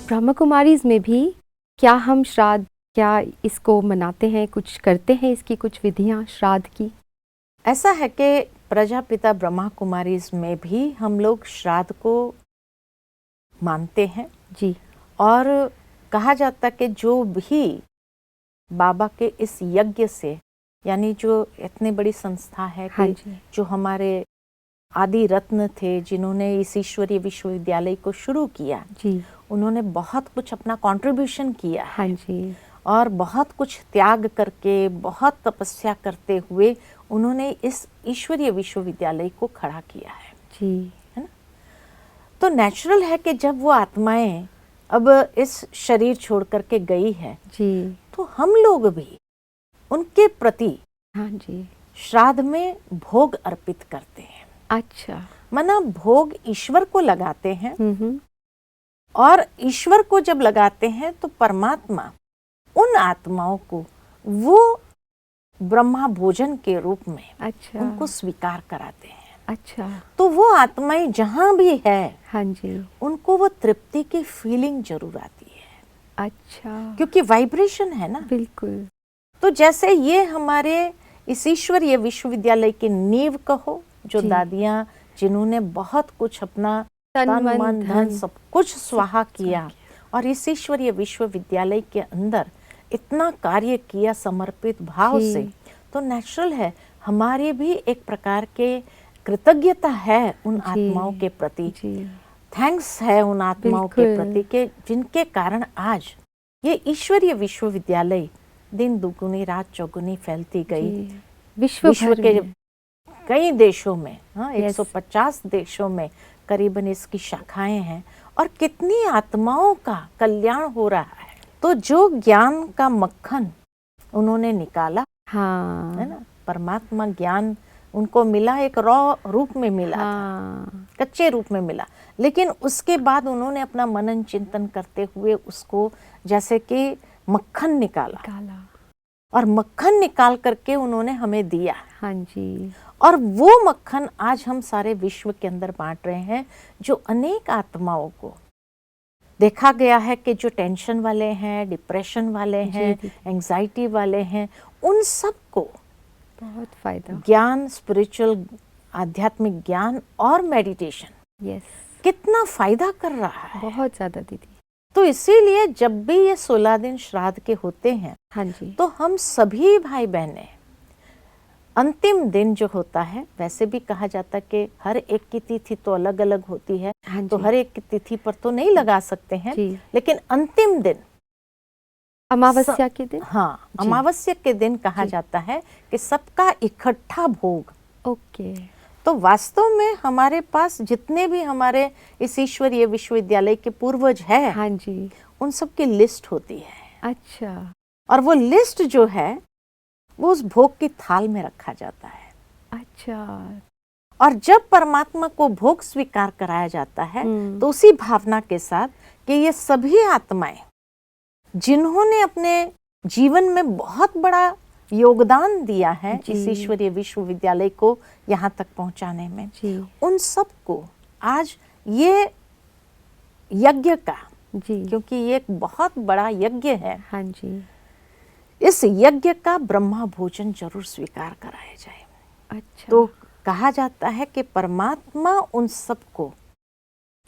ब्रह्मा कुमारीज में भी क्या हम श्राद्ध, क्या इसको मनाते हैं, कुछ करते हैं, इसकी कुछ विधियां श्राद्ध की? ऐसा है कि प्रजापिता ब्रह्मा कुमारीज में भी हम लोग श्राद्ध को मानते हैं जी। और कहा जाता कि जो भी बाबा के इस यज्ञ से, यानी जो इतनी बड़ी संस्था है कि हाँ जी। जो हमारे आदि रत्न थे जिन्होंने इस ईश्वरीय विश्वविद्यालय को शुरू किया जी। उन्होंने बहुत कुछ अपना कंट्रीब्यूशन किया है। हाँ जी। और बहुत कुछ त्याग करके, बहुत तपस्या करते हुए उन्होंने इस ईश्वरीय विश्वविद्यालय को खड़ा किया है जी। है ना। तो नेचुरल है कि जब वो आत्माएं अब इस शरीर छोड़ करके गई है जी। तो हम लोग भी उनके प्रति हाँ जी। श्राद्ध में भोग अर्पित करते हैं। अच्छा। माना भोग ईश्वर को लगाते हैं हम्म। और ईश्वर को जब लगाते हैं तो परमात्मा उन आत्माओं को वो ब्रह्मा भोजन के रूप में अच्छा। उनको स्वीकार कराते हैं। अच्छा। तो वो आत्माएं जहां भी है हाँ जी। उनको वो तृप्ति की फीलिंग जरूर आती है। अच्छा। क्योंकि वाइब्रेशन है ना। बिल्कुल। तो जैसे ये हमारे इस ईश्वरीय विश्वविद्यालय की नींव कहो, जो जी। दादियां जिन्होंने बहुत कुछ अपना तन तन मन मन धन धन सब कुछ स्वाहा किया और इस ईश्वरीय विश्वविद्यालय के अंदर इतना कार्य किया समर्पित भाव जी। से, तो नेचुरल है हमारे भी एक प्रकार के कृतज्ञता है उन जी। आत्माओं के प्रति। जी। थैंक्स है उन आत्माओं के बिल्कुल। प्रति के जिनके कारण आज ये ईश्वरीय विश्वविद्यालय दिन दुगुनी रात चौगुनी फैलती गई। जी। विश्व विश्व भर के में। कई देशों में, हाँ, Yes. 150 देशों में करीबन इसकी शाखाएं हैं और कितनी आत्माओं का कल्याण हो रहा है। तो जो ज्ञान का मक्खन उन्होंने निकाला, हाँ। है ना, परमात्मा ज्ञान उनको मिला, एक रॉ रूप में मिला हाँ। था, कच्चे रूप में मिला, लेकिन उसके बाद उन्होंने अपना मनन चिंतन करते हुए उसको जैसे कि मक्खन निकाला काला। और मक्खन निकाल करके उन्होंने हमें दिया। हाँ जी। और वो मक्खन आज हम सारे विश्व के अंदर बांट रहे हैं। जो अनेक आत्माओं को देखा गया है कि जो टेंशन वाले हैं, डिप्रेशन वाले हैं, एंजाइटी वाले हैं, उन सब को बहुत फायदा। ज्ञान, स्पिरिचुअल आध्यात्मिक ज्ञान और मेडिटेशन यस। कितना फायदा कर रहा है। बहुत ज्यादा दीदी। तो इसीलिए जब भी ये 16 दिन श्राद्ध के होते हैं, हाँ जी, तो हम सभी भाई बहनें अंतिम दिन जो होता है, वैसे भी कहा जाता है कि हर एक की तिथि तो अलग अलग होती है, हाँ तो जी, हर एक की तिथि पर तो नहीं लगा सकते हैं, जी। लेकिन अंतिम दिन अमावस्या के दिन। हाँ, जी। अमावस्या के दिन कहा जी। जाता है कि सबका इकट्ठा भोग। ओके। तो वास्तव में हमारे पास जितने भी हमारे इस ईश्वरीय विश्वविद्यालय के पूर्वज हैं, हाँ जी। उन सब की लिस्ट होती है। अच्छा। और वो लिस्ट जो है वो उस भोग की थाल में रखा जाता है। अच्छा। और जब परमात्मा को भोग स्वीकार कराया जाता है, तो उसी भावना के साथ कि ये सभी आत्माएं जिन्होंने अपने जीवन में बहुत बड़ा योगदान दिया है इस ईश्वरीय विश्वविद्यालय को यहाँ तक पहुँचाने में, जी। उन सबको आज ये यज्ञ का, जी। क्योंकि ये एक बहुत बड़ा यज्ञ है, हाँ जी। इस यज्ञ का ब्रह्मा भोजन जरूर स्वीकार कराया जाए। अच्छा। तो कहा जाता है कि परमात्मा उन सबको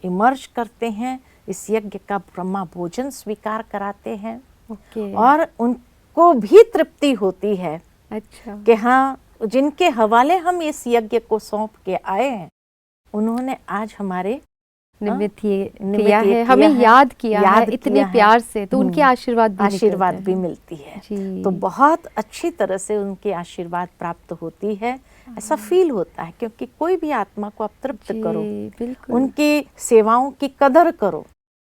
इमर्ज करते हैं, इस यज्ञ का ब्रह्मा भोजन स्वीकार कराते हैं। ओके। और उनको भी तृप्ति होती है। अच्छा। कि हाँ, जिनके हवाले हम इस यज्ञ को सौंप के आए हैं, उन्होंने आज हमारे निमित्त किया है, हमें याद किया है इतने प्यार से, तो उनके आशीर्वाद भी मिलती है। जी। तो बहुत अच्छी तरह से उनके आशीर्वाद प्राप्त होती है, ऐसा फील होता है। क्योंकि कोई भी आत्मा को आप तृप्त करो, उनकी सेवाओं की कदर करो,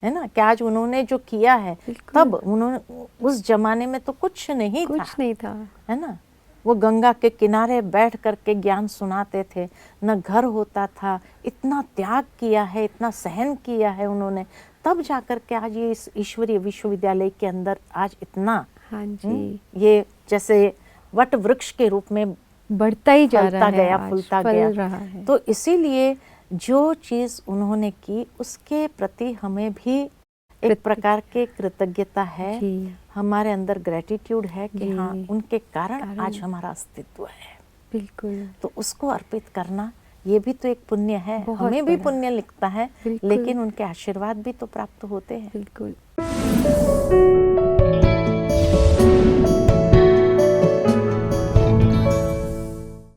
है ना, कि आज उन्होंने जो किया है, तब उन्होंने उस जमाने में तो कुछ नहीं था, है ना। वो गंगा के किनारे बैठ करके ज्ञान सुनाते थे, न घर होता था, इतना त्याग किया है, इतना सहन किया है उन्होंने, तब जाकर के आज ये इस ईश्वरीय विश्वविद्यालय के अंदर आज इतना, हाँ जी, ये जैसे वट वृक्ष के रूप में बढ़ता ही जा रहा है, फूलता गया। तो इसीलिए जो चीज़ उन्होंने की उसके प्रति हमें भी एक प्रकार के कृतज्ञता है, जी, हमारे अंदर ग्रेटिट्यूड है कि जी। हाँ उनके कारण आज हमारा अस्तित्व है। बिल्कुल, तो उसको अर्पित करना ये भी तो एक पुण्य है। बहुत हमें भी बड़ा। पुण्य लिखता है, बिल्कुल। लेकिन उनके आशीर्वाद भी तो प्राप्त होते हैं। बिल्कुल।